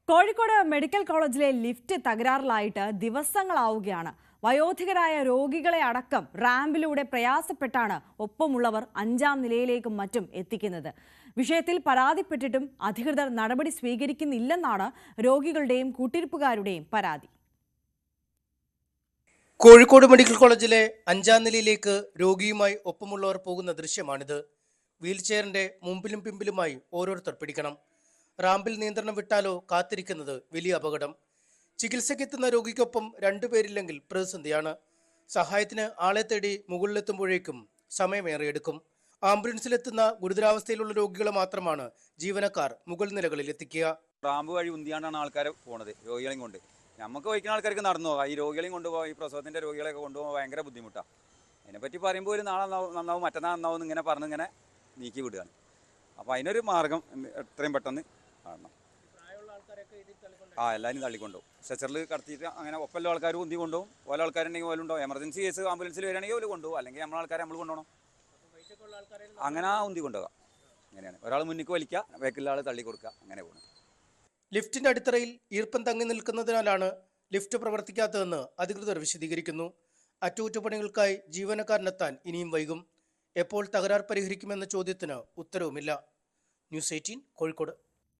Kozhikode medical കോളേജിലെ lift തകരാറിലായിട്ട് ദിവസങ്ങളാവുകയാണ്. വയോധികരായ രോഗികളെ അടക്കം റാമ്പിലൂടെ പ്രയാസപ്പെട്ടാണ് ഒപ്പമുള്ളവർ 5ാം നിലയിലേക്കും മറ്റും എത്തിക്കുന്നത്. വിഷയത്തിൽ പരാതിപ്പെട്ടിട്ടും അധികൃതർ നടപടി സ്വീകരിക്കുന്നില്ലെന്നാണ് രോഗികളുടെയും കൂട്ടിരിപ്പുകാരുടെയും പരാതി. കോഴിക്കോട് മെഡിക്കൽ കോളേജിലെ 5ാം നിലയിലേക്ക് രോഗിയുമായി ഒപ്പമുള്ളവർ പോകുന്ന ദൃശ്യമാണിത്. വീൽചെയറിന്റെ മുമ്പിലും പിമ്പിലുമായി ഓരോരുത്തർ പിടിക്കണം. റാമ്പിൽ നിയന്ത്രണം വിട്ടാലോ കാത്തിരിക്കുന്നത് വലിയ അപകടം. ചികിത്സയ്ക്കെത്തുന്ന രോഗിക്കൊപ്പം 2 പേരില്ലെങ്കിൽ പ്രതിസന്ധിയാണ്. സഹായത്തിന് ആളെ തേടി മുകളിലെത്തുമ്പോഴേക്കും സമയമേറെയെടുക്കും. ആംബുലൻസിലെത്തുന്ന ഗുരുതരാവസ്ഥയിലുള്ള രോഗികളെ മാത്രമാണ് ജീവനക്കാർ മുകൾ നിലകളിൽ എത്തിക്കുക. റാമ്പ് വഴി ഉന്തിയാണ്ടാണ് ആൾക്കാർ പോണത് രോഗികളെയും കൊണ്ട്. നമുക്ക് വഹിക്കുന്ന ആൾക്കാർക്ക് നടന്നു പോകാം. ഈ രോഗികളെയും കൊണ്ടുപോകാം, ഈ പ്രസവത്തിൻ്റെ രോഗികളെയൊക്കെ കൊണ്ടുപോകാൻ ഭയങ്കര ബുദ്ധിമുട്ടാണ്. അതിനെപ്പറ്റി പറയുമ്പോൾ ഒരു നാളെ നന്നാവും മറ്റന്നാൾ നന്നാവും ഇങ്ങനെ പറഞ്ഞിങ്ങനെ നീക്കി വിടുകയാണ്. അപ്പോൾ അതിനൊരു മാർഗം എത്രയും പെട്ടെന്ന് കാണണം. എല്ലാവരും തള്ളിക്കൊണ്ടുപോകും. സ്ട്രെച്ചറിൽ കടത്തിയിട്ട് അങ്ങനെ ഒപ്പമുള്ള ആൾക്കാർ ഉന്തി കൊണ്ടുപോകും. ഓരോ ആൾക്കാരുണ്ടെങ്കിൽ ഓരോ ഉണ്ടാവും. എമർജൻസി കേസ് ആംബുലൻസിൽ വരികയാണെങ്കിൽ ഓല് കൊണ്ടുപോകും, അല്ലെങ്കിൽ നമ്മളെ ആൾക്കാരെ നമ്മൾ കൊണ്ടുപോകണം. അങ്ങനെ ഉന്തി കൊണ്ടുപോകാം. അങ്ങനെയാണ്. ഒരാൾ മുന്നിലേക്ക് വലിക്കുക, ബാക്കിലുള്ള ആൾ തള്ളി കൊടുക്കുക, അങ്ങനെ പോകുന്നത്. ലിഫ്റ്റിന്റെ അടിത്തറയിൽ ഈർപ്പം തങ്ങി നിൽക്കുന്നതിനാലാണ് ലിഫ്റ്റ് പ്രവർത്തിക്കാത്തതെന്ന് അധികൃതർ വിശദീകരിക്കുന്നു. അറ്റകുറ്റപ്പണികൾക്കായി ജീവനക്കാരനെത്താൻ ഇനിയും വൈകും. എപ്പോൾ തകരാർ പരിഹരിക്കുമെന്ന ചോദ്യത്തിന് ഉത്തരവുമില്ല. ന്യൂസ് 18 കോഴിക്കോട്.